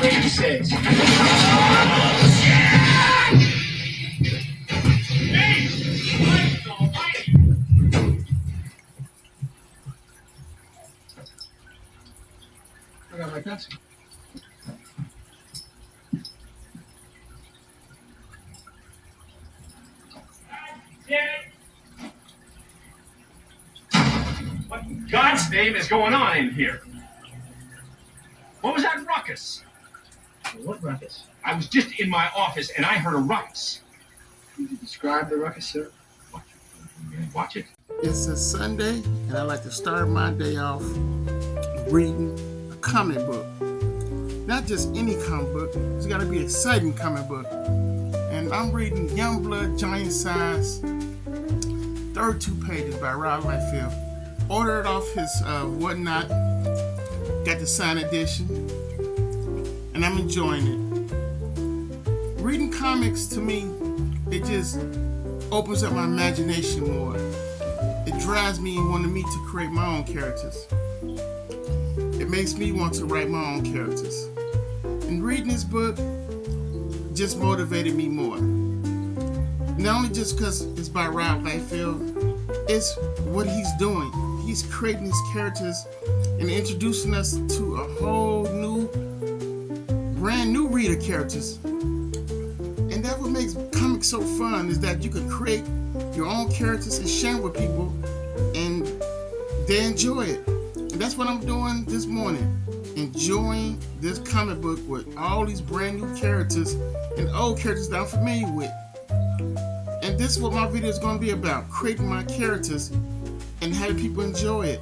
He says. I got my pencil. What in God's name is going on in here? What was that ruckus? What ruckus? I was just in my office and I heard a ruckus. Could you describe the ruckus, sir? Watch it. It's a Sunday, and I like to start my day off reading a comic book. Not just any comic book, it's got to be an exciting comic book. And I'm reading Youngblood Giant Size, 32 pages by Rob Liefeld. Ordered off his Whatnot, got the signed edition, and I'm enjoying it. Reading comics, to me, it just opens up my imagination more. It drives me and wanting me to create my own characters. It makes me want to write my own characters. And reading this book just motivated me more. Not only just because it's by Rob Liefeld, it's what he's doing. He's creating these characters and introducing us to a whole new, brand new reader characters. And that's what makes comics so fun, is that you can create your own characters and share with people, and they enjoy it. And that's what I'm doing this morning, enjoying this comic book with all these brand new characters and old characters that I'm familiar with. And this is what my video is going to be about, creating my characters and having people enjoy it.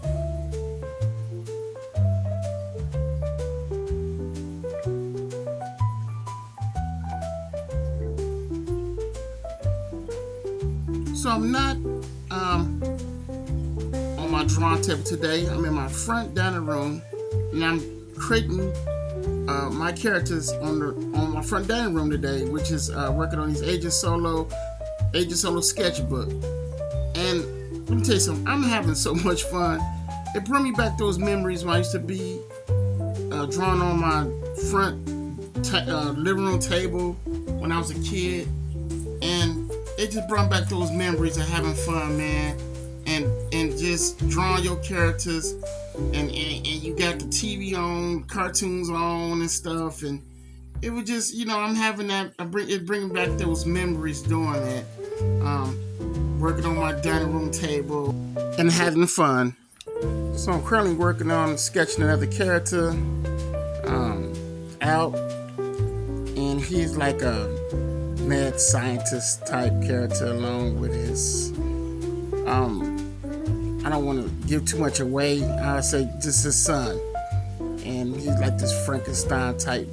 So I'm not on my drawing table today. I'm in my front dining room, and I'm creating my characters on my front dining room today, which is working on these Agent Solo sketchbook. And let me tell you something, I'm having so much fun. It brought me back those memories when I used to be drawing on my front living room table when I was a kid, and it just brought back those memories of having fun, man, and just drawing your characters, and you got the TV on, cartoons on and stuff, and it was just, I'm having that, it bringing back those memories doing that, working on my dining room table and having fun. So I'm currently working on sketching another character, out, and he's like a mad scientist type character along with his, I don't want to give too much away, I'll say just his son, and he's like this Frankenstein type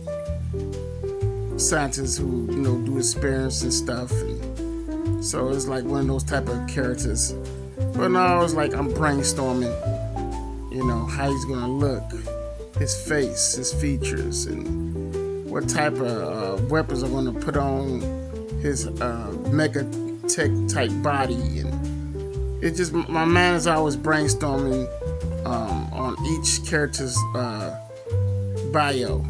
scientist who, do experiments and stuff, and so it's like one of those type of characters. But now it's like I'm brainstorming, how he's gonna look, his face, his features, and what type of weapons are gonna put on his mega tech type body. And it just, my mind is always brainstorming on each character's bio.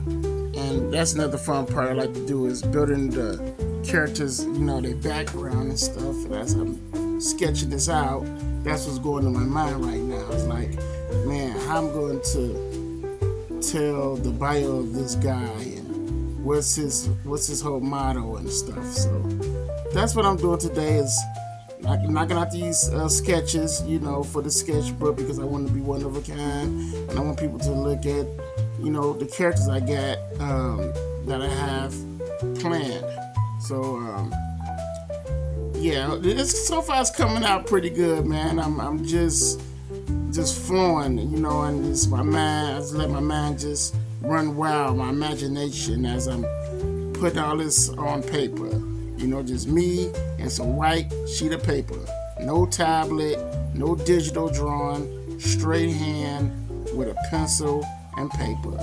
And that's another fun part I like to do, is building the characters, their background and stuff. And as I'm sketching this out, that's what's going in my mind right now. It's like, man, how I'm going to tell the bio of this guy, and what's his whole motto and stuff. So that's what I'm doing today, is knocking out these sketches, for the sketchbook, because I want to be one of a kind, and I want people to look at, the characters I got that I have planned. So yeah, so far it's coming out pretty good, man. I'm just flowing, and just my mind, I just let my mind just run wild, my imagination, as I'm putting all this on paper. Just me and some white sheet of paper. No tablet, no digital drawing, straight hand with a pencil and paper.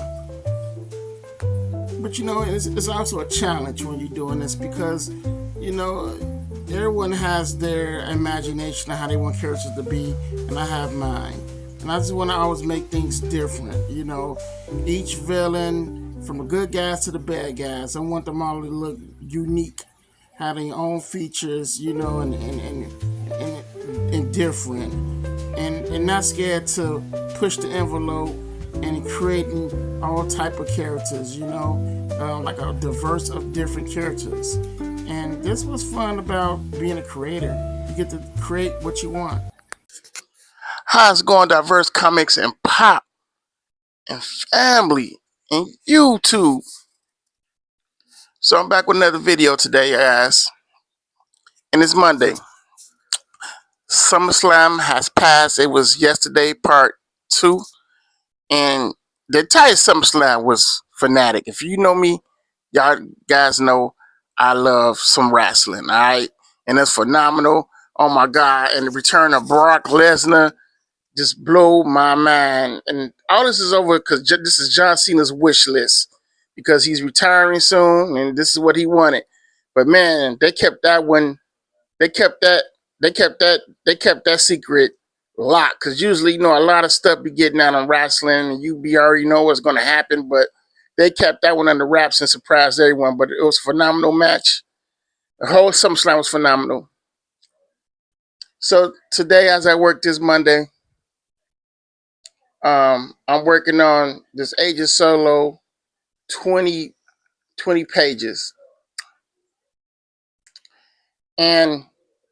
But it's also a challenge when you're doing this, because everyone has their imagination of how they want characters to be, and I have mine. And I just want to always make things different. Each villain from the good guys to the bad guys. I want them all to look unique, have their own features, you know, and different, and not scared to push the envelope and creating all type of characters, you know, like a diverse of different characters. And this was fun about being a creator. You get to create what you want. How's it going, Diverse Comics and Pop and Family and YouTube? So I'm back with another video today, guys. And it's Monday. SummerSlam has passed. It was yesterday, part 2. And the entire SummerSlam was fanatic. If you know me, y'all guys know I love some wrestling, all right? And it's phenomenal. Oh my God. And the return of Brock Lesnar just blew my mind. And all this is over because this is John Cena's wish list, because he's retiring soon and this is what he wanted. But man, they kept that one. They kept that secret locked, because usually, you know, a lot of stuff be getting out on wrestling and you already know what's going to happen, but they kept that one under wraps and surprised everyone. But it was a phenomenal match. The whole SummerSlam was phenomenal. So today, as I work this Monday, I'm working on this Agent Solo 20 pages. And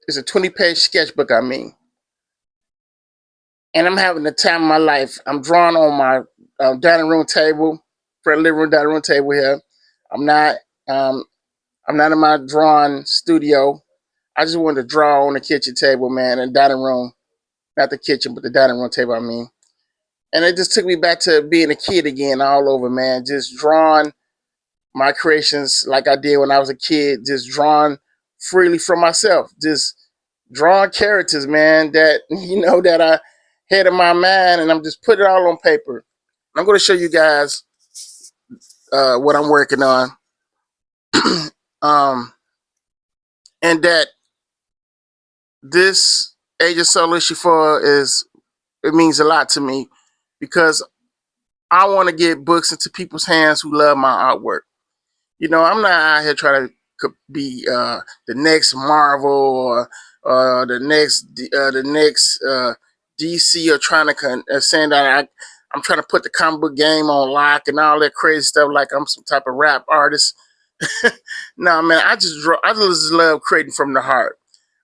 it's a 20-page sketchbook, I mean. And I'm having the time of my life. I'm drawing on my dining room table, for a living room dining room table here. I'm not in my drawing studio. I just wanted to draw on the kitchen table, man, and dining room. Not the kitchen, but the dining room table, I mean. And it just took me back to being a kid again, all over, man. Just drawing my creations like I did when I was a kid. Just drawing freely from myself. Just drawing characters, man, that, you know, that I had in my mind, and I'm just putting it all on paper. I'm going to show you guys what I'm working on. And that this Agent Solo issue 4 it means a lot to me, because I want to get books into people's hands who love my artwork. You know, I'm not out here trying to be the next Marvel or the next DC, or trying to saying that I'm trying to put the comic book game on lock and all that crazy stuff like I'm some type of rap artist. No, man, I just love creating from the heart.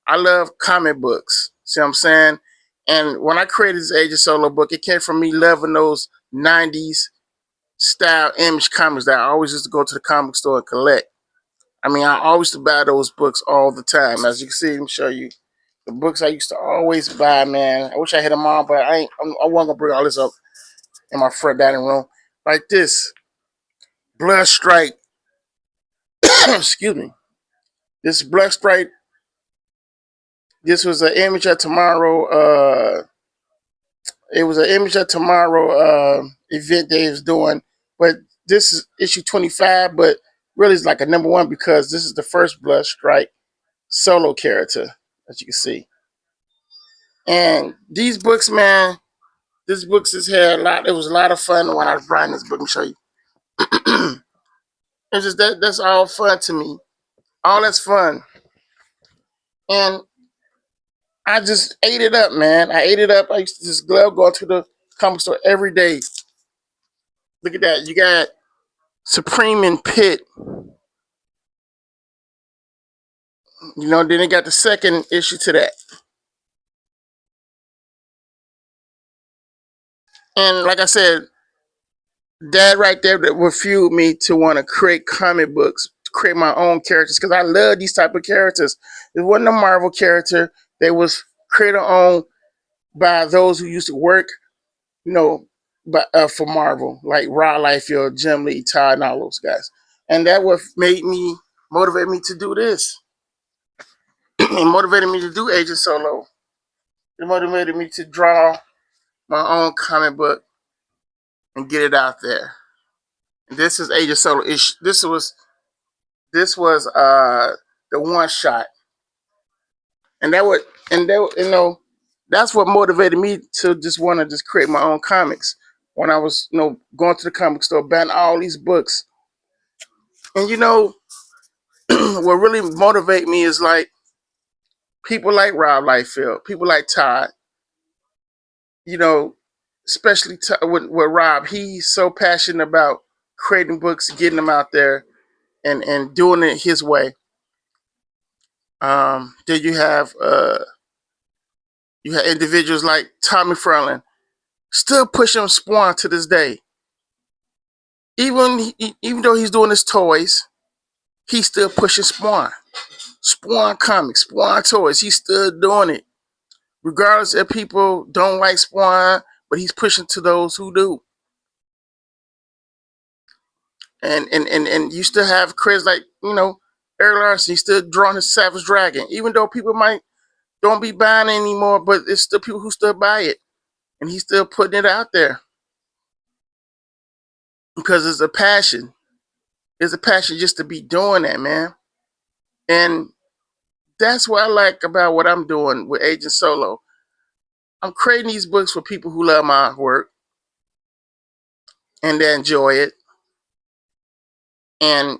I love comic books. See what I'm saying? And when I created this Agent Solo book, it came from me loving those 90s style Image comics that I always used to go to the comic store and collect. I mean, I always used to buy those books all the time. As you can see, let me show you the books I used to always buy, man. I wish I had them all, but I wasn't going to bring all this up in my front dining room. Like this, Blood Strike. Excuse me. This Blood Strike. This was an Image of Tomorrow. It was an Image of Tomorrow event they was doing. But this is issue 25, but really it's like a #1, because this is the first Blood Strike solo character, as you can see. And these books, man, this books has had a lot. It was a lot of fun when I was writing this book. Let me show you. It's just that's all fun to me. All that's fun. And I just ate it up, man. I ate it up. I used to just love going to the comic store every day. Look at that. You got Supreme and Pit. You know, then they got the second issue to that. And like I said, that right there that would fuel me to want to create comic books, create my own characters, because I love these type of characters. It wasn't a Marvel character. They was created on by those who used to work, you know, for Marvel, like Rod Liefeld, Jim Lee, Todd, and all those guys. And that what motivated me to do this. It motivated me to do Agent Solo. It motivated me to draw my own comic book and get it out there. And this is Agent Solo. This was the one shot. And you know, that's what motivated me to just want to just create my own comics. when I was, going to the comic store, buying all these books. And what really motivate me is like people like Rob Liefeld, people like Todd, you know, especially with Rob. He's so passionate about creating books, getting them out there, and doing it his way. Then you have individuals like Tommy Ferlin, still pushing Spawn to this day. Even though he's doing his toys, he's still pushing Spawn. Spawn comics, Spawn toys. He's still doing it, regardless if people don't like Spawn, but he's pushing to those who do. And you still have Chris like Eric Larson. He's still drawing his Savage Dragon, even though people might don't be buying it anymore, but it's still people who still buy it, and he's still putting it out there because it's a passion. It's a passion just to be doing that, man. And that's what I like about what I'm doing with Agent Solo. I'm creating these books for people who love my work and they enjoy it, and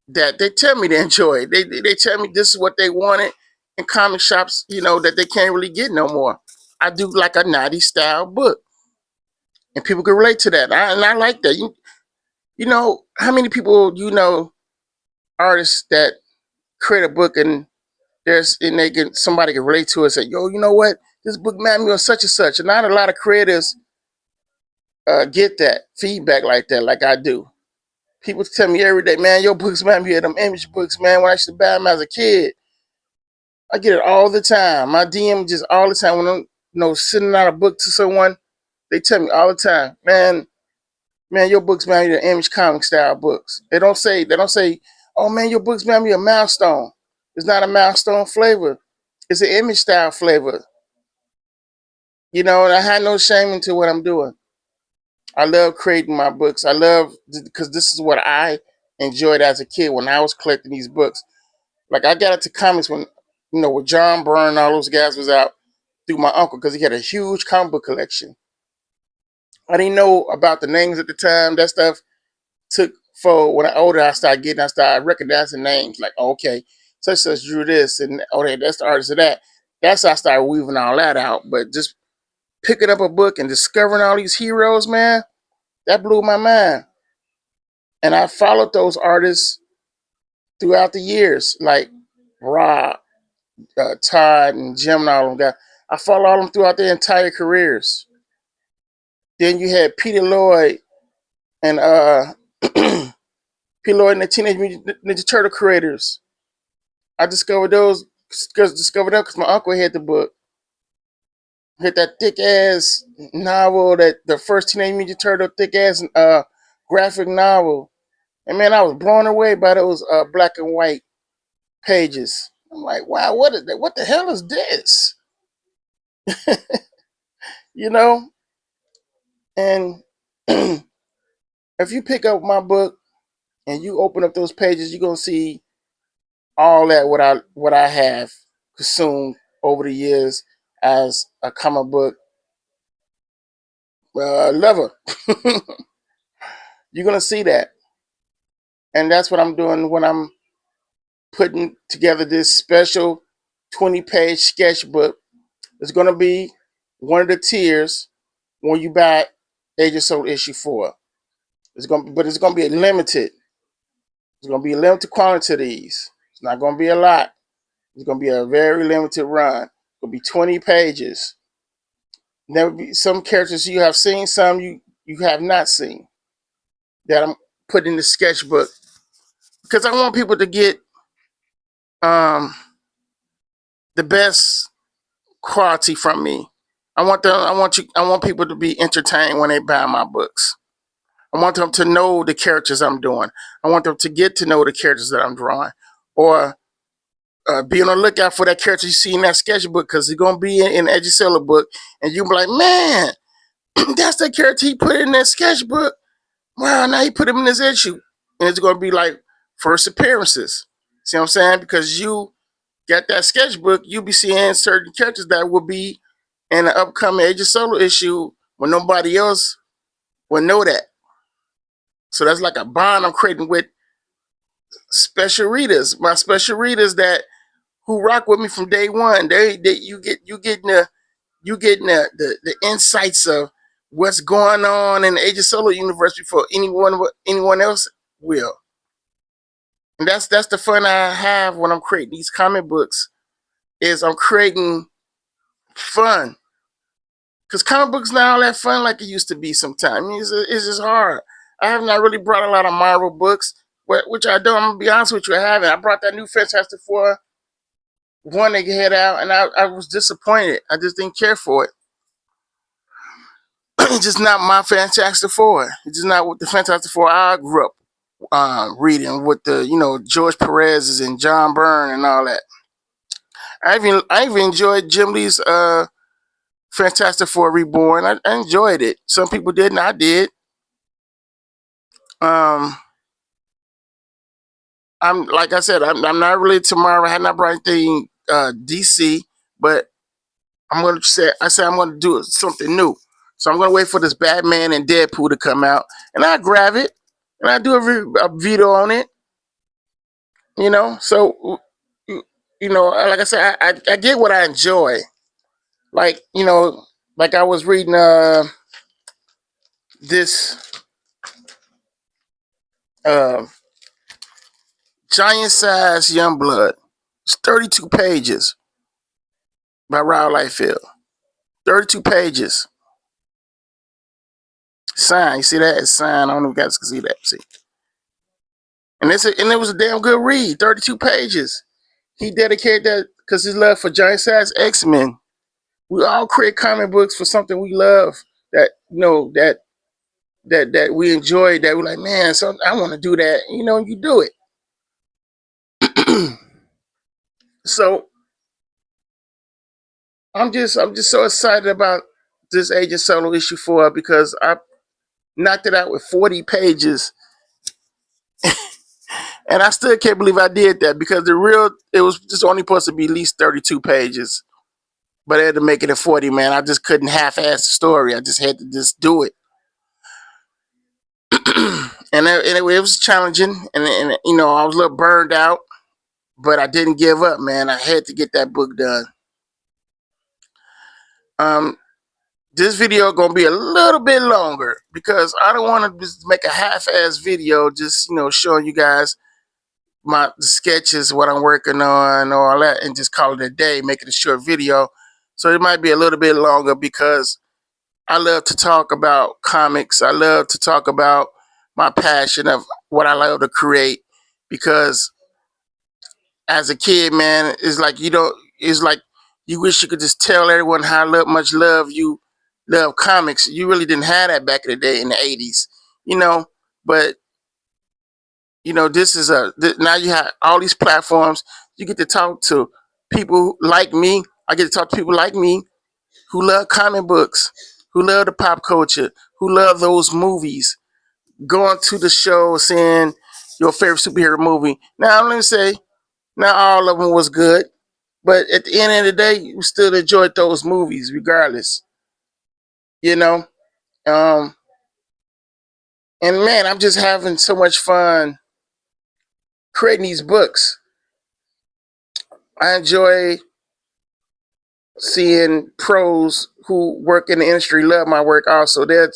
that they tell me they enjoy it. They tell me this is what they wanted in comic shops, that they can't really get no more. I do like a 90s style book, and people can relate to that. And I like that. You know how many people artists that create a book and somebody can relate to it and say, yo, you know what? This book made me on such and such. And not a lot of creators get that feedback like that, like I do. People tell me every day, man, your books remind me of them Image books, man, when I used to buy them as a kid. I get it all the time. My DM just all the time when I'm sending out a book to someone, they tell me all the time, man, your books remind me of the Image comic style books. They don't say, oh man, your books remind me of Milestone. It's not a Milestone flavor. It's an Image style flavor. And I had no shame into what I'm doing. I love creating my books. I love, because this is what I enjoyed as a kid when I was collecting these books. Like I got into comics when, with John Byrne and all those guys was out through my uncle because he had a huge comic book collection. I didn't know about the names at the time. That stuff took for when I older, I started recognizing names. Like, okay, such drew this, and okay, that's the artist of that. That's how I started weaving all that out. But just picking up a book and discovering all these heroes, man, that blew my mind. And I followed those artists throughout the years, like Rob, Todd, and Jim, and all them guys. I followed all them throughout their entire careers. Then you had Peter Lloyd and Peter Lloyd and the Teenage Mutant Ninja Turtle creators. I discovered those because my uncle had the book. Hit that thick ass novel, that the first Teenage Mutant Turtle thick ass graphic novel, and man, I was blown away by those black and white pages. I'm like, wow, what is that? What the hell is this? And if you pick up my book and you open up those pages, you're gonna see all that what I have consumed over the years as a comic book lover. You're gonna see that, and that's what I'm doing when I'm putting together this special 20-page sketchbook. It's gonna be one of the tiers when you buy Agent Solo issue 4. It's gonna be limited. It's gonna be a limited quantity of these. It's not gonna be a lot. It's gonna be a very limited run. It's gonna be 20 pages. There will be some characters you have seen, some you have not seen, that I'm putting in the sketchbook because I want people to get the best quality from me. I want people to be entertained when they buy my books. I want them to know the characters I'm doing. I want them to get to know the characters that I'm drawing, or be on the lookout for that character you see in that sketchbook because it's gonna be in Agent Solo book, and you'll be like, man, that's the character he put in that sketchbook. Wow, now he put him in this issue, and it's gonna be like first appearances. See what I'm saying? Because you got that sketchbook, you'll be seeing certain characters that will be in the upcoming Agent Solo issue when nobody else will know that. So that's like a bond I'm creating with special readers. My special readers that who rock with me from day one. They you getting the insights of what's going on in the Age of Solo universe before anyone else will. And that's the fun I have when I'm creating these comic books. Is I'm creating fun. Because comic books not all that fun like it used to be sometimes. It's just hard. I have not really brought a lot of Marvel books, which I don't. I'm going to be honest with you, I haven't. I brought that new Fantastic Four one they had out, and I was disappointed. I just didn't care for it. It's just not my Fantastic Four. It's just not what the Fantastic Four I grew up reading with the George Perez's and John Byrne and all that. I even enjoyed Jim Lee's Fantastic Four Reborn. I enjoyed it. Some people didn't. I did. I'm like I said, I'm not really tomorrow. I had not brought anything DC, but I'm gonna say I'm gonna do something new. So I'm gonna wait for this Batman and Deadpool to come out, and I grab it and I do a video on it. So like I said, I get what I enjoy. Like like I was reading this Giant Size Youngblood. It's 32 pages by Rob Liefeld. 32 pages. Signed. You see that? It's signed. I don't know if you guys can see that. See. And it was a damn good read. 32 pages. He dedicated that because his love for Giant Size X-Men. We all create comic books for something we love that that we enjoy, that we're like, man, so I want to do that. You do it. So I'm just so excited about this Agent Solo issue 4 because I knocked it out with 40 pages. And I still can't believe I did that because it was just only supposed to be at least 32 pages. But I had to make it at 40, man. I just couldn't half-ass the story. I just had to just do it. and it was challenging. And I was a little burned out. But I didn't give up, man. I had to get that book done. This video gonna be a little bit longer because I don't want to just make a half-ass video, just showing you guys the sketches, what I'm working on, all that, and just call it a day, make it a short video. So it might be a little bit longer because I love to talk about comics. I love to talk about my passion of what I love to create because as a kid, man, it's like you wish you could just tell everyone how much love you love comics. You really didn't have that back in the day in the 80s, but this is now you have all these platforms. You get to talk to people like me. I get to talk to people like me who love comic books, who love the pop culture, who love those movies, going to the show, seeing your favorite superhero movie. Now, let me say, not all of them was good, but at the end of the day, you still enjoyed those movies regardless. And man, I'm just having so much fun creating these books. I enjoy seeing pros who work in the industry love my work also. They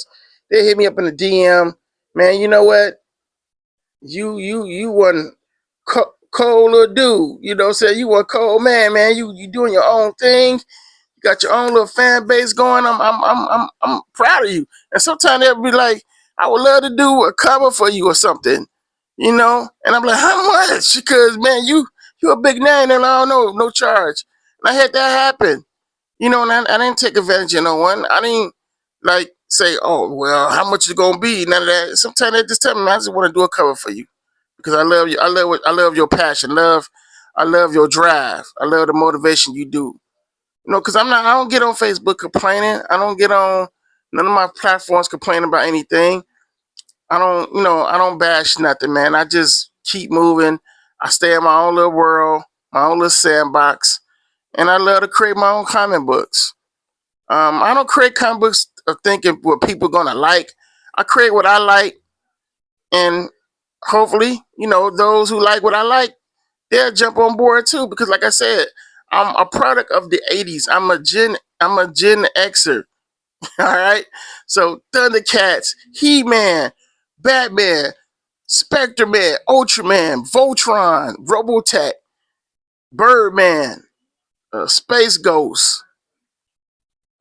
hit me up in the DM, man, you know what? You wasn't cold little dude. You know what I'm saying? You were cold man. You doing your own thing. You got your own little fan base going. I'm proud of you. And sometimes they'll be like, I would love to do a cover for you or something. And I'm like, how much? Because man, you a big name and I don't know, no charge. And I had that happen. And I didn't take advantage of no one. I didn't like say, oh well, how much is it gonna be? None of that. Sometimes they just tell me, I just want to do a cover for you because I love you. I love your passion. I love your drive. I love the motivation you do. Because I don't get on Facebook complaining. I don't get on none of my platforms complaining about anything. I don't bash nothing, man. I just keep moving. I stay in my own little world, my own little sandbox, and I love to create my own comic books. I don't create comic books of thinking what people are gonna like. I create what I like, and hopefully, those who like what I like, they'll jump on board too. Because, like I said, I'm a product of the '80s. I'm a Gen Xer. All right. So Thundercats, He-Man, Batman, Spectre-Man, Ultraman, Voltron, Robotech, Birdman, Space Ghost.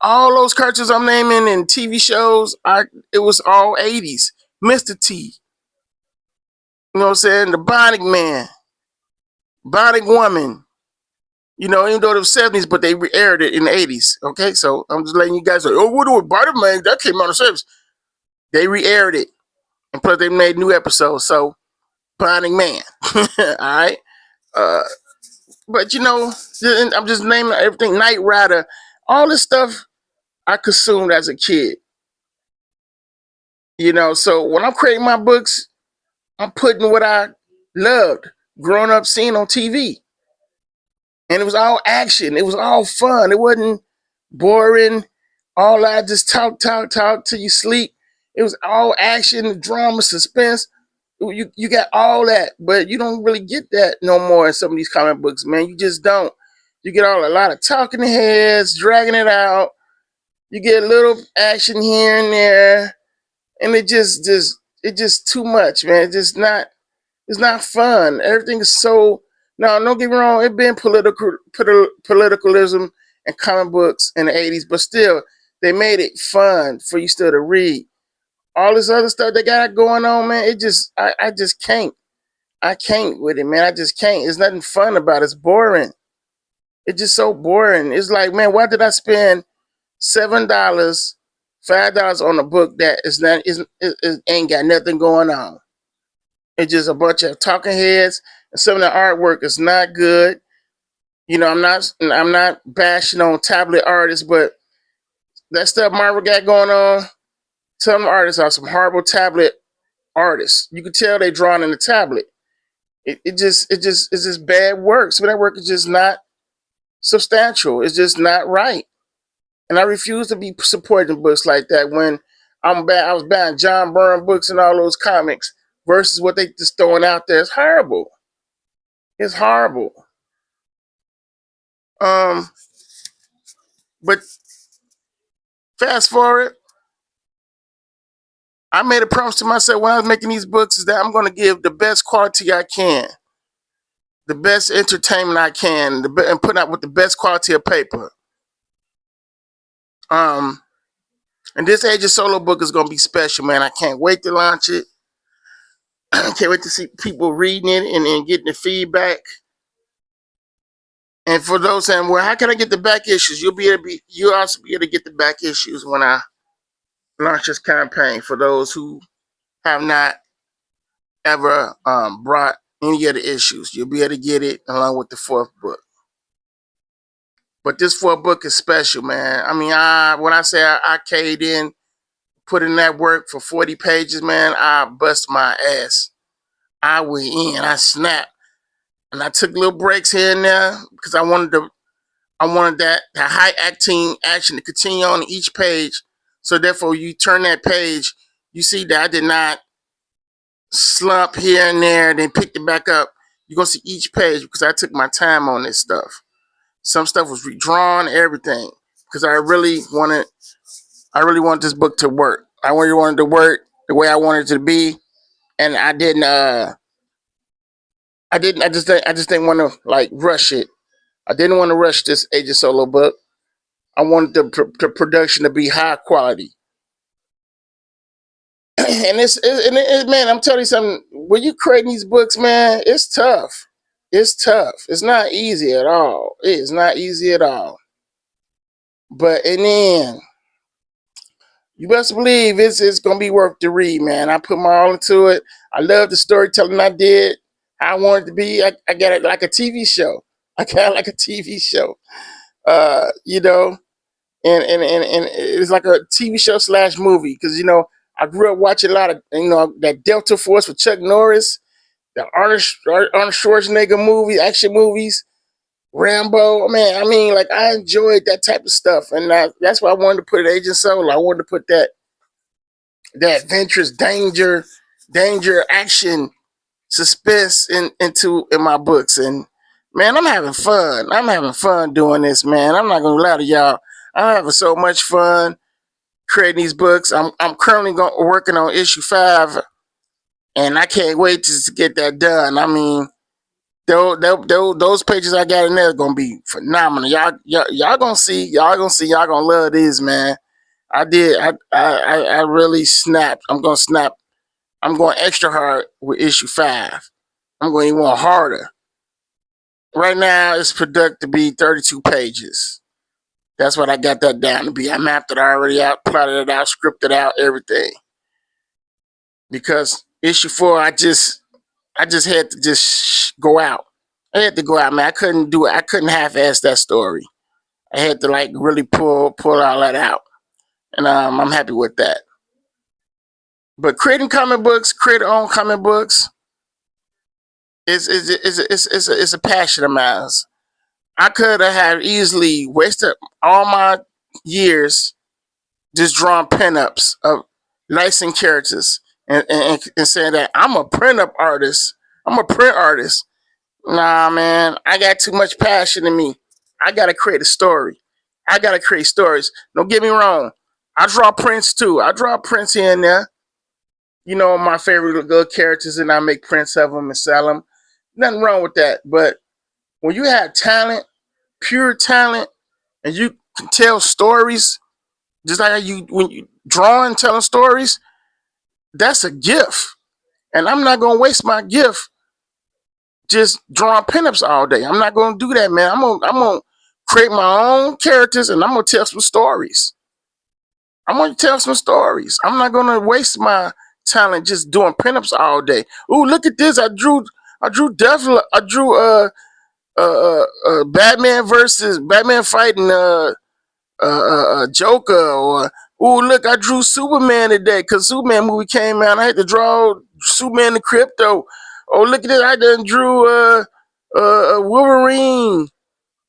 All those cartoons I'm naming in TV shows, it was all '80s. Mr. T, you know what I'm saying? The Bionic Man, Bionic Woman. Even though it was '70s, but they aired it in the '80s. Okay, so I'm just letting you guys know. Oh, what do Bionic Man? That came out in the '70s. They re-aired it, and plus they made new episodes. So Bionic Man, all right. But I'm just naming everything. Knight Rider, all this stuff I consumed as a kid. So when I'm creating my books, I'm putting what I loved growing up seeing on TV. And it was all action. It was all fun. It wasn't boring. All I just talk till you sleep. It was all action, drama, suspense. You got all that, but you don't really get that no more in some of these comic books, man. You just don't. You get a lot of talking heads, dragging it out. You get a little action here and there, and it just too much, man. It's not fun. Everything is so. No, don't get me wrong. It been politicalism and comic books in the '80s, but still, they made it fun for you still to read. All this other stuff they got going on, man. I just can't. I can't with it, man. I just can't. There's nothing fun about it. It's boring. It's just so boring. It's like, man, why did I spend $7, $5 on a book that it ain't got nothing going on? It's just a bunch of talking heads, and some of the artwork is not good. I'm not bashing on tablet artists, but that stuff Marvel got going on, some artists are some horrible tablet artists. You can tell they drawn in the tablet. It's just bad work. Some of that work is just not substantial. It's just not right. And I refuse to be supporting books like that when I was buying John Byrne books and all those comics versus what they just throwing out there. It's horrible. It's horrible. But fast forward, I made a promise to myself when I was making these books is that I'm going to give the best quality I can, the best entertainment I can, and put out with the best quality of paper. And this Age of Solo book is going to be special, man. I can't wait to launch it. I can't wait to see people reading it and getting the feedback. And for those saying, well, how can I get the back issues? You'll also be able to get the back issues when I launch this campaign. For those who have not ever brought any of the issues, you'll be able to get it along with the 4th book. But this 4th book is special, man. I mean, when I say I caved in, put in that work for 40 pages, man, I bust my ass. I went in, I snapped. And I took little breaks here and there because I wanted that high action to continue on each page. So therefore, you turn that page, you see that I did not slump here and there, then picked it back up. You're gonna see each page because I took my time on this stuff. Some stuff was redrawn, everything, because I really wanted this book to work. I really wanted it to work the way I wanted it to be, and I just didn't want to rush it. I didn't want to rush this Age of Solo book. I wanted the production to be high quality. And man, I'm telling you something. When you creating these books, man, it's tough. It's tough. It's not easy at all. It is not easy at all. But in the end, you best believe it's gonna be worth the read, man. I put my all into it. I love the storytelling I did. I wanted to be. I got it like a TV show. I got it like a TV show. And it's like a TV show / movie because I grew up watching a lot of that Delta Force with Chuck Norris, the Arnold Schwarzenegger movie, action movies, Rambo. Man, I mean, like I enjoyed that type of stuff, and that's why I wanted to put Agent Solo. I wanted to put that that adventurous danger, action, suspense in my books. And man, I'm having fun. I'm having fun doing this, man. I'm not gonna lie to y'all. I'm having so much fun creating these books. I'm currently working on issue 5, and I can't wait to get that done. I mean, those pages I got in there are gonna be phenomenal. Y'all gonna see. Y'all gonna see. Y'all gonna love these, man. I did. I really snapped. I'm gonna snap. I'm going extra hard with issue 5. I'm going even harder. Right now, it's projected to be 32 pages. That's what I got that down to be. I mapped it already out, plotted it out, scripted out, everything. Because issue 4, I just had to just go out. I had to go out, man. I couldn't do it. I couldn't half-ass that story. I had to like really pull all that out, and I'm happy with that. But creating comic books, create your own comic books, is a passion of mine. I could have easily wasted all my years just drawing pinups of licensed characters and saying that I'm a print up artist. I'm a print artist. Nah, man, I got too much passion in me. I gotta create a story. I gotta create stories. Don't get me wrong. I draw prints too. I draw prints here and there. You know, my favorite good characters, and I make prints of them and sell them. Nothing wrong with that. But when you have talent, pure talent, and you can tell stories, just like you when you drawing, telling stories, that's a gift. And I'm not gonna waste my gift just drawing pinups all day. I'm not gonna do that, man. I'm gonna create my own characters, and I'm gonna tell some stories. I'm gonna tell some stories. I'm not gonna waste my talent just doing pinups all day. Ooh, look at this. I drew Batman versus Batman fighting Joker, or ooh, look, I drew Superman today because Superman movie came out. I had to draw Superman the Crypto. Oh, look at this, I done drew Wolverine,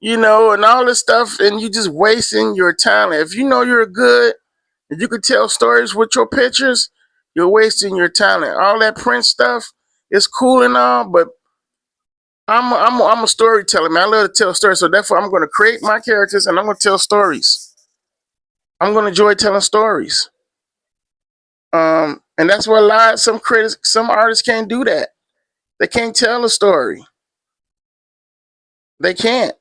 you know, and all this stuff, and you just wasting your talent. If you know you're good, if you could tell stories with your pictures, you're wasting your talent. All that print stuff is cool and all, but I'm a storyteller, man. I love to tell stories, so therefore I'm going to create my characters and I'm going to tell stories. I'm going to enjoy telling stories. And that's why some artists can't do that. They can't tell a story. They can't.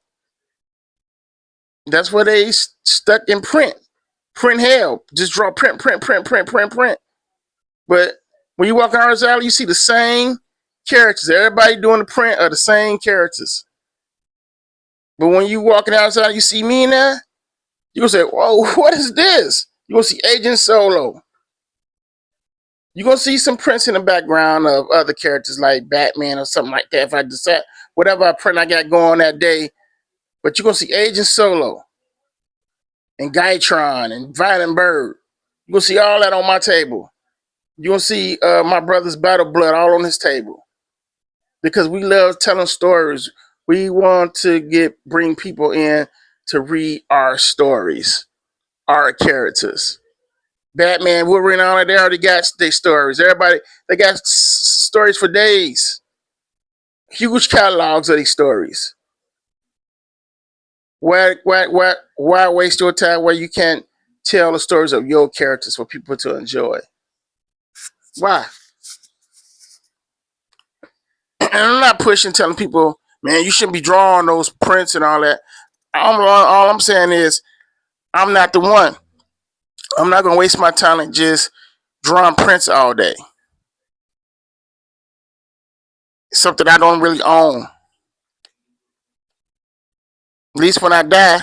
That's why they stuck in print. Print hell. Just draw print. But when you walk in Artist Alley, you see the same characters. Everybody doing the print of the same characters. But when you walking outside, you see me in there, you gonna say, "Whoa, what is this?" You gonna see Agent Solo. You gonna see some prints in the background of other characters like Batman or something like that. If I decide whatever print I got going that day, but you gonna see Agent Solo and Gytron and Violent Bird. You gonna see all that on my table. You gonna see my brother's Battle Blood all on his table because we love telling stories. We want to bring people in to read our stories, our characters. Batman, Wolverine, all that, they already got their stories. Everybody, they got stories for days. Huge catalogs of these stories. Why waste your time where you can't tell the stories of your characters for people to enjoy? Why? And I'm not pushing, telling people, man, you shouldn't be drawing those prints and all that. All I'm saying is, I'm not the one. I'm not gonna waste my talent just drawing prints all day. It's something I don't really own. At least when I die,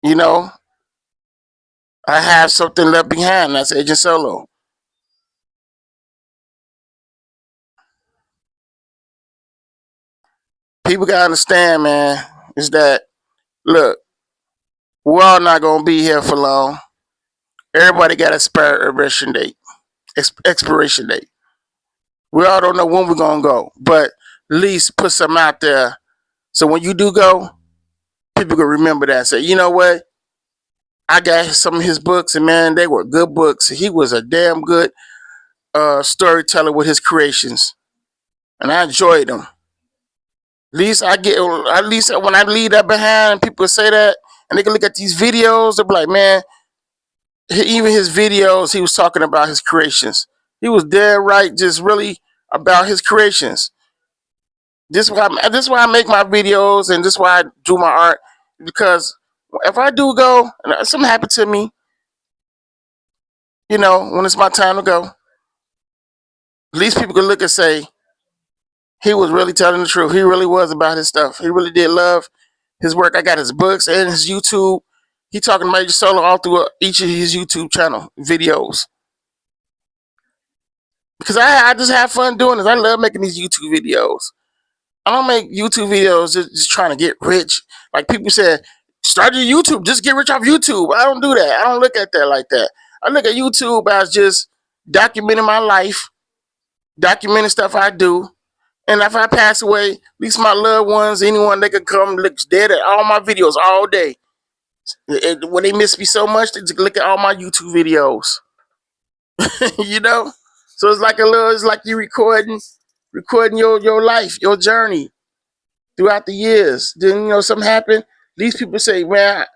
you know, I have something left behind. That's Agent Solo. People gotta understand, man, is that look, we're all not gonna be here for long. Everybody got expiration date. Expiration date. We all don't know when we're gonna go, but at least put something out there so when you do go, people can remember that. Say, you know what? I got some of his books, and man, they were good books. He was a damn good storyteller with his creations, and I enjoyed them. At least when I leave that behind, people say that, and they can look at these videos, they'll be like, man, even his videos, he was talking about his creations. He was dead right, just really about his creations. This is why I make my videos, and this is why I do my art, because if I do go and something happened to me, when it's my time to go, at least people can look and say he was really telling the truth. He really was about his stuff. He really did love his work. I got his books and his YouTube. He talking Major Solo all through each of his YouTube channel videos. Because I just have fun doing this. I love making these YouTube videos. I don't make YouTube videos just trying to get rich. Like people said, start your YouTube, just get rich off YouTube. I don't do that. I don't look at that like that. I look at YouTube as just documenting my life, documenting stuff I do. And if I pass away, at least my loved ones, anyone, they could come look dead at all my videos all day. When they miss me so much, they just look at all my YouTube videos. So it's like you recording your life, your journey throughout the years. Then something happened. These people say, man,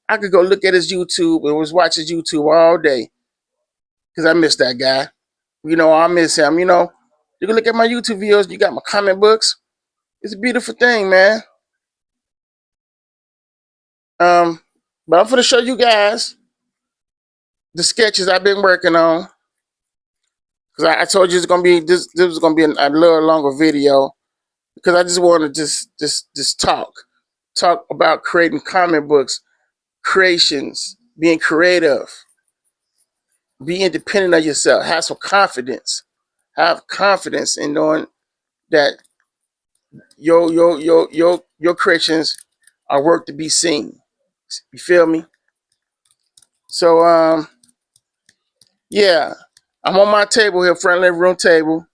I could go look at his YouTube and was watch his YouTube all day because I miss that guy. I miss him. You can look at my YouTube videos. You got my comic books. It's a beautiful thing, man. But I'm going to show you guys the sketches I've been working on. Because I told you it's gonna be this was gonna be a little longer video, because I just want to just talk about creating comic books, creations, being creative, be independent of yourself, have confidence in knowing that your creations are worth to be seen. You feel me? So yeah. I'm on my table here, front living room table,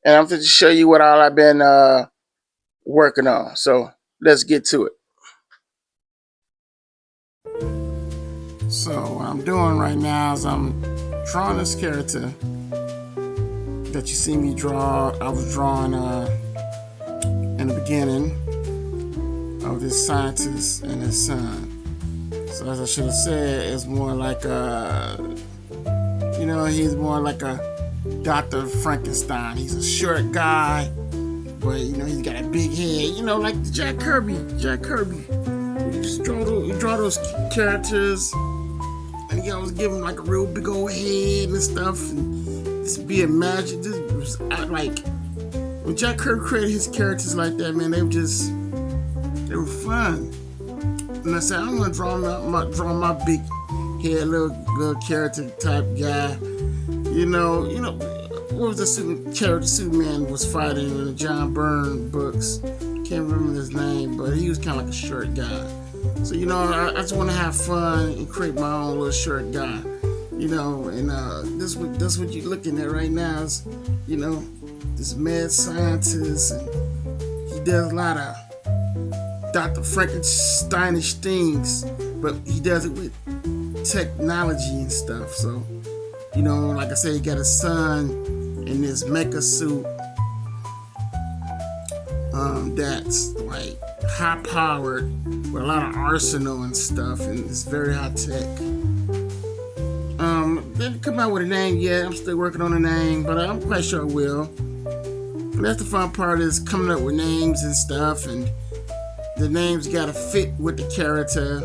and I'm going to show you what all I've been working on. So let's get to it. So what I'm doing right now is I'm drawing this character that you see me draw. I was drawing in the beginning of this scientist and his son. So as I should have said, it's more like he's more like a Dr. Frankenstein. He's a short guy, but he's got a big head. Like Jack Kirby. You just draw those characters, and he always give him like a real big old head and stuff, and just be imagined. Like when Jack Kirby created his characters like that, man, they were fun. And I said, I'm gonna draw my big head, little character type guy. What was the character Superman was fighting in the John Byrne books? Can't remember his name, but he was kind of like a short guy. So I just want to have fun and create my own little short guy. And this what you're looking at right now is this mad scientist, and he does a lot of Dr. Frankensteinish things, but he does it with technology and stuff. So like I said, he got a son in this mecha suit that's like high powered with a lot of arsenal and stuff, and it's very high tech. Didn't come out with a name yet. I'm still working on a name, but I'm quite sure I will. And that's the fun part, is coming up with names and stuff, and the names gotta fit with the character,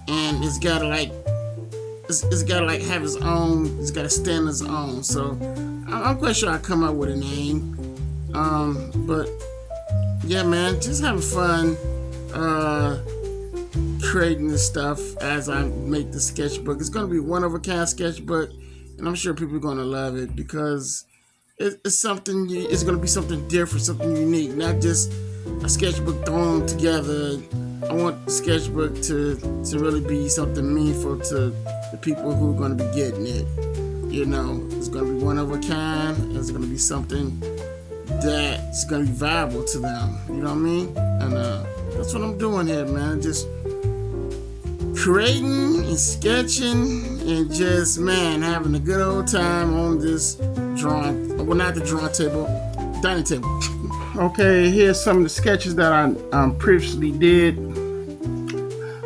and it's gotta have its own. It's gotta stand its own. So I'm quite sure I come up with a name. But yeah, man, just having fun creating this stuff as I make the sketchbook. It's gonna be one of a kind sketchbook, and I'm sure people are gonna love it, because it's something. It's gonna be something different, something unique, not just a sketchbook thrown together. I want the sketchbook to really be something meaningful to the people who are going to be getting it. It's going to be one of a kind. It's going to be something that's going to be viable to them. You know what I mean? And that's what I'm doing here, man. Just creating and sketching and just, man, having a good old time on this drawing, well, not the drawing table, dining table. Okay, here's some of the sketches that I previously did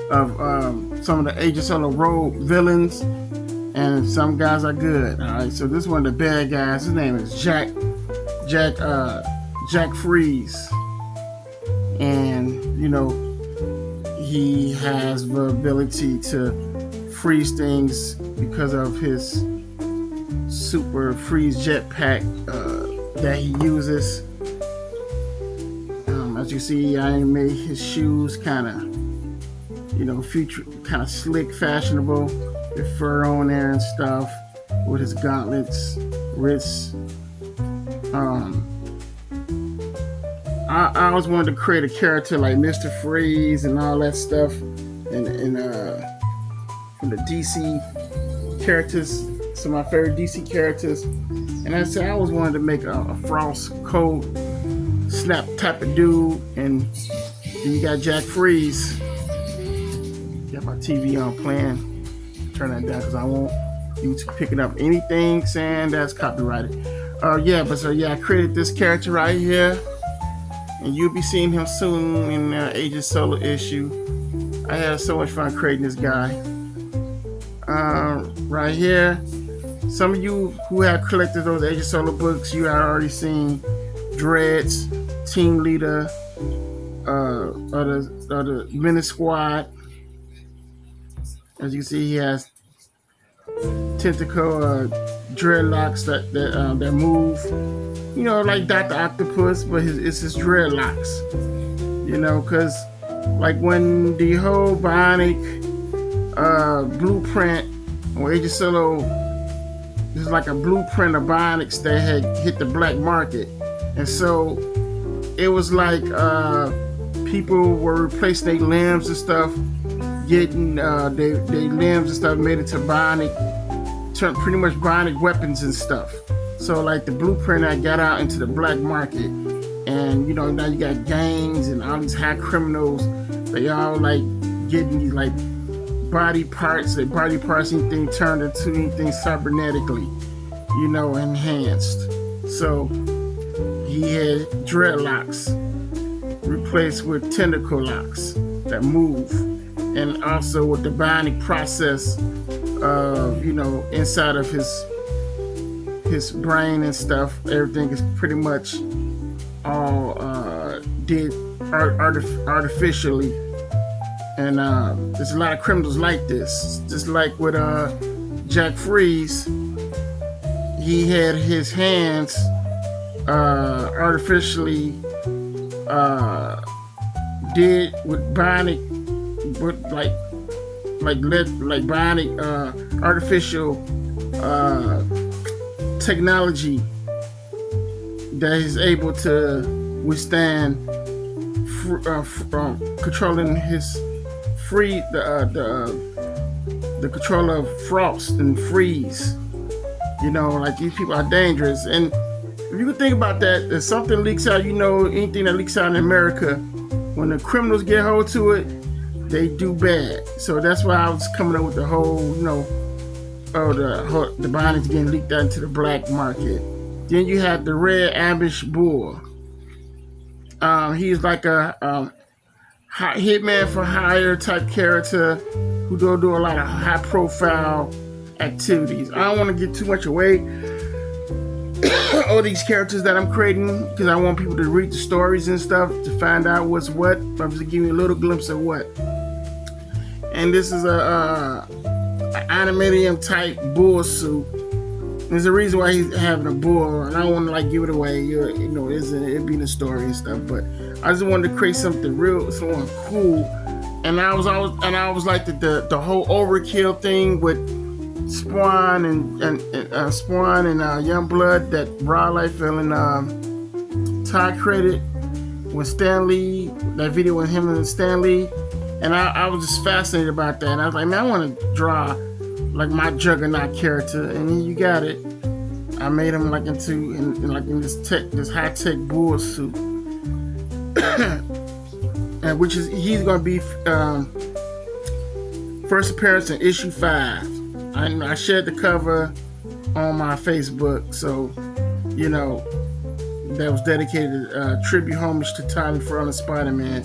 of some of the Agent Solo Road villains, and some guys are good. All right, so this is one of the bad guys. His name is Jack Freeze, and you know, he has the ability to freeze things because of his super freeze jetpack that he uses. As you see, I made his shoes kind of, you know, future, kind of slick, fashionable, with fur on there and stuff, with his gauntlets, wrists. I always wanted to create a character like Mr. Freeze and all that stuff, and from the DC characters, some of my favorite DC characters. And I said I always wanted to make a Frost Cold Snap type of dude, and then you got Jack Freeze. Got my TV on playing. Turn that down because I won't YouTube picking up anything saying that's copyrighted. I created this character right here, and you'll be seeing him soon in Agent Solo issue. I had so much fun creating this guy. Right here, some of you who have collected those Agent Solo books, you have already seen Dreads, Team Leader, of the Menace Squad. As you can see, he has tentacle dreadlocks that move. You know, like Dr. Octopus, but it's his dreadlocks. You know, because like when the whole Bionic blueprint or Agent Solo, there's like a blueprint of Bionics that had hit the black market. And so it was like people were replacing their limbs and stuff, getting their limbs and stuff made into bionic, pretty much bionic weapons and stuff. So like the blueprint that got out into the black market, and you know, now you got gangs and all these high criminals. They all like getting these like body parts, anything turned into anything cybernetically, you know, enhanced. So he had dreadlocks replaced with tentacle locks that move, and also with the bionic process of, you know, inside of his brain and stuff. Everything is pretty much all did artificially, and there's a lot of criminals like this. Just like with Jack Freeze, he had his hands artificially did with bionic, with like bionic artificial technology that is able to withstand controlling his the control of frost and freeze. You know, like these people are dangerous. And if you can think about that, if something leaks out, you know, anything that leaks out in America, when the criminals get hold to it, they do bad. So that's why I was coming up with the whole, you know, the bionics getting leaked out into the black market. Then you have the Red Ambush Bull. He's like a hitman for hire type character who do a lot of high profile activities. I don't want to get too much away all these characters that I'm creating, because I want people to read the stories and stuff to find out what's what. I'm just giving you a little glimpse of what. And this is a animatium type bull suit. There's a reason why he's having a bull, and I don't want to like give it away. You know, it'd be in the story and stuff. But I just wanted to create something cool. And I was like the whole overkill thing with Spawn and Youngblood that Rod Liefeld and Todd created with Stan Lee, that video with him and Stan Lee. And I was just fascinated about that. And I was like, man, I want to draw like my Juggernaut character. And then you got it. I made him like in this high tech bull suit, and which is he's gonna be First appearance in issue 5. I shared the cover on my Facebook, so you know that was dedicated tribute homage to Tommy Furlong Spider-Man.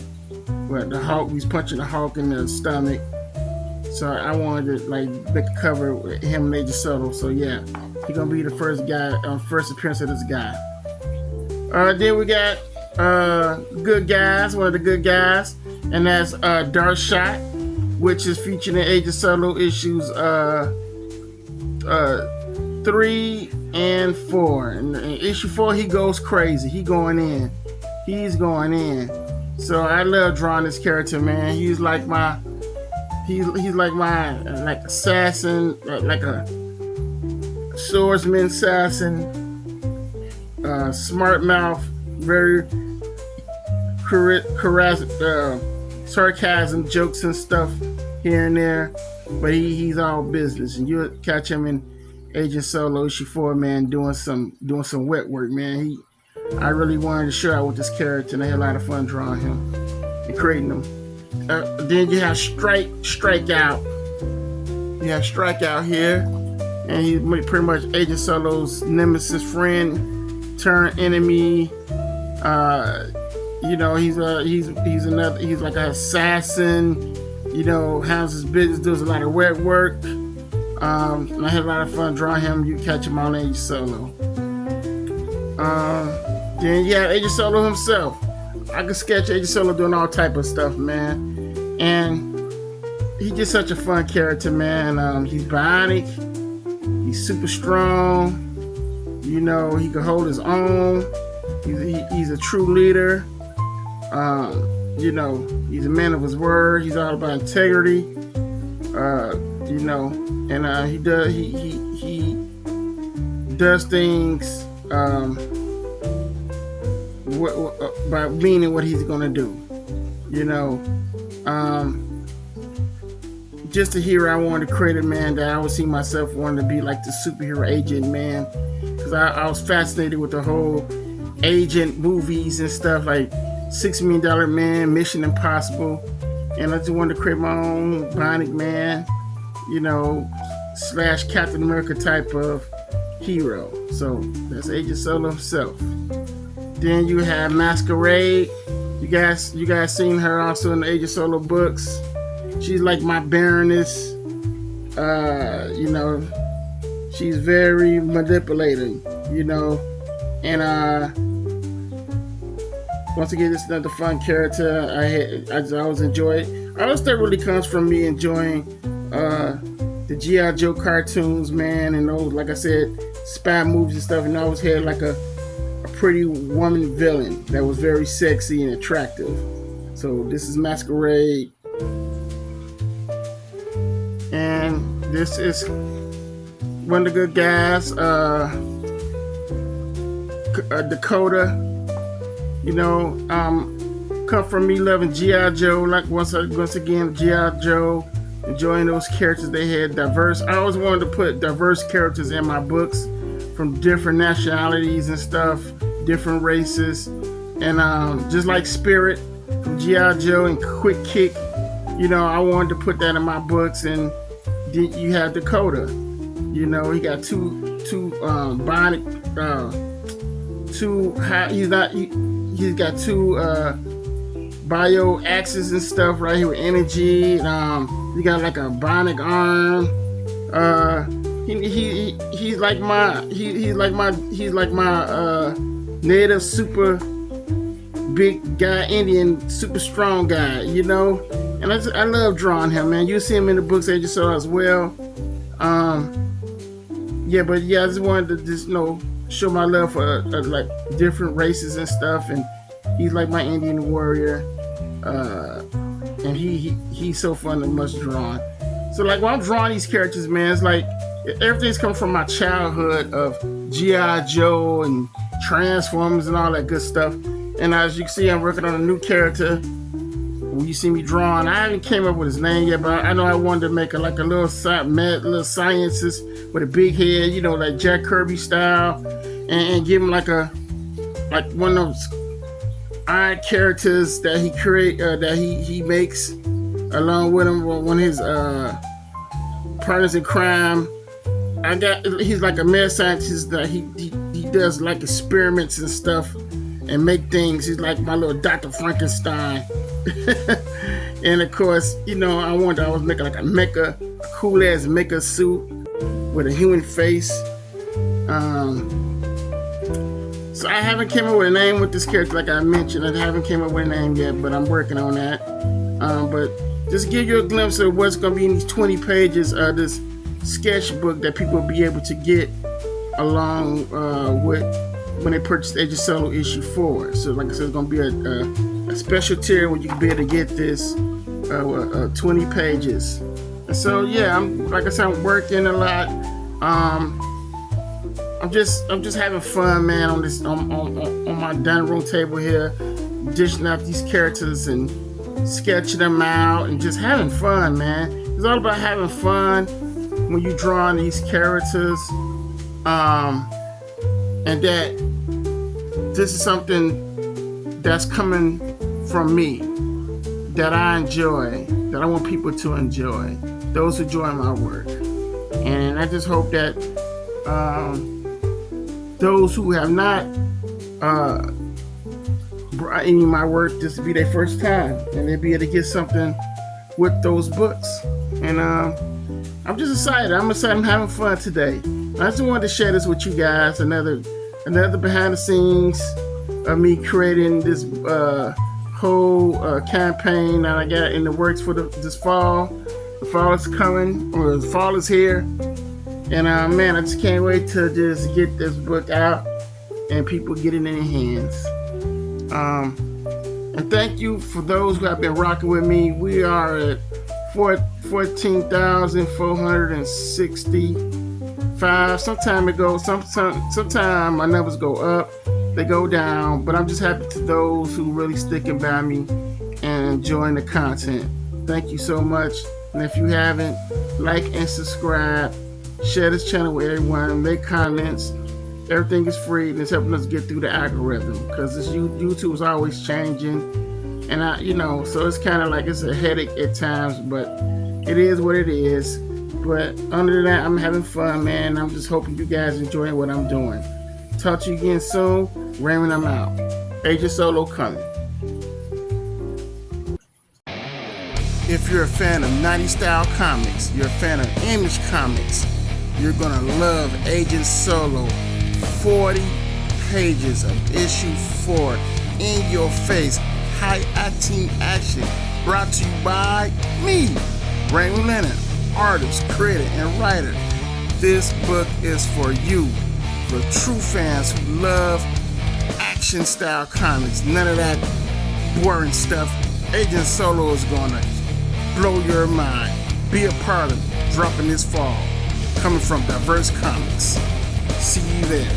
Where the Hulk, he's punching the Hulk in the stomach. So I wanted to like make a cover with him and Agent Solo. So yeah, he's gonna be the first guy, first appearance of this guy. Then we got good guys, one of the good guys, and that's Darkshot, which is featured in Agent Solo issues 3 and 4. And in issue 4, he goes crazy. He's going in. So I love drawing this character, man. He's like my like assassin, like a swordsman assassin, smart mouth, very sarcasm, jokes and stuff here and there, but he's all business, and you'll catch him in Agent Solo issue 4, man, doing some wet work, man. I really wanted to show out with this character, and I had a lot of fun drawing him and creating him. Then you have Strikeout. You have Strikeout here, and he's pretty much Agent Solo's nemesis friend turned enemy. You know, he's like an assassin. You know, handles his business, does a lot of wet work. And I had a lot of fun drawing him. You catch him on Agent Solo. Then you have Agent Solo himself. I could sketch Agent Solo doing all type of stuff, man. And he's just such a fun character, man. He's bionic. He's super strong. You know, he can hold his own. He's a true leader. You know, he's a man of his word. He's all about integrity. You know, and he does things by meaning what he's gonna do. You know, just a hero I wanted to create, a man that I would see myself wanting to be like the superhero agent, man, because I was fascinated with the whole agent movies and stuff like $6 Million Man, Mission Impossible, and I just wanted to create my own Bionic Man, you know, / Captain America type of hero. So that's Agent Solo himself. Then you have Masquerade. You guys seen her also in the Agent Solo books. She's like my Baroness. You know, she's very manipulating, you know, and once again, this is another fun character. I always enjoy it. All this stuff really comes from me enjoying the G.I. Joe cartoons, man, and those, like I said, spy movies and stuff, and I always had like a pretty woman villain that was very sexy and attractive. So this is Masquerade. And this is one of the good guys, Dakota. You know, come from me loving G.I. Joe, like once again, G.I. Joe, enjoying those characters they had, diverse. I always wanted to put diverse characters in my books from different nationalities and stuff, different races. And just like Spirit from G.I. Joe and Quick Kick, you know, I wanted to put that in my books. And you have Dakota. You know, he got two bionic, he's got two bio axes and stuff right here with energy. He got like a bionic arm. He's like my native super big guy, Indian super strong guy, you know. And I love drawing him, man. You see him in the books Agent Solo as well. I just wanted to just, you know, show my love for like different races and stuff, and he's like my Indian warrior, and he's so fun and much drawn. So like when I'm drawing these characters, man, it's like everything's come from my childhood of G.I. Joe and Transformers and all that good stuff. And as you can see, I'm working on a new character. When you see me drawing, I haven't came up with his name yet, but I know I wanted to make a little scientist with a big head, you know, like Jack Kirby style, and give him like one of those odd characters that he makes, along with him, one of his partners in crime. He's like a mad scientist that he does like experiments and stuff and make things. He's like my little Dr. Frankenstein. And of course, I was making like a cool ass mecha suit with a human face. So I haven't came up with a name with this character, like I mentioned. I haven't came up with a name yet, but I'm working on that. But just give you a glimpse of what's going to be in these 20 pages of this sketchbook that people will be able to get along with when they purchase Agent Solo issue 4. So like I said, it's going to be a special tier where you can be able to get this 20 pages. And so yeah, I'm working a lot. I'm just having fun, man, on this on my dining room table here, dishing out these characters and sketching them out and just having fun, man. It's all about having fun when you draw on these characters, and that this is something that's coming from me that I enjoy, that I want people to enjoy, those who join my work. And I just hope that those who have not brought any of my work, this will be their first time, and they'll be able to get something with those books. And I'm just excited. I'm having fun today. I just wanted to share this with you guys. Another behind the scenes of me creating this whole campaign that I got in the works for this fall. The fall is coming, or the fall is here. And man, I just can't wait to just get this book out and people get it in their hands. And thank you for those who have been rocking with me. We are at 14,465. Sometime my numbers go up, they go down, but I'm just happy to those who really sticking by me and enjoying the content. Thank you so much. And if you haven't, like and subscribe. Share this channel with everyone. Make comments. Everything is free, and it's helping us get through the algorithm because YouTube is always changing, and so it's kind of like it's a headache at times, but it is what it is. But other than that, I'm having fun, man. I'm just hoping you guys enjoy what I'm doing. Talk to you again soon. Raymond, I'm out. Agent Solo coming. If you're a fan of 90s style comics, you're a fan of Image Comics, you're gonna love Agent Solo. 40 pages of issue 4 in your face, high acting action, brought to you by me, Raymond Lennon, artist, creator, and writer. This book is for you, for true fans who love action style comics. None of that boring stuff. Agent Solo is gonna blow your mind. Be a part of it. Dropping this fall. Coming from Diverse Comics. See you there.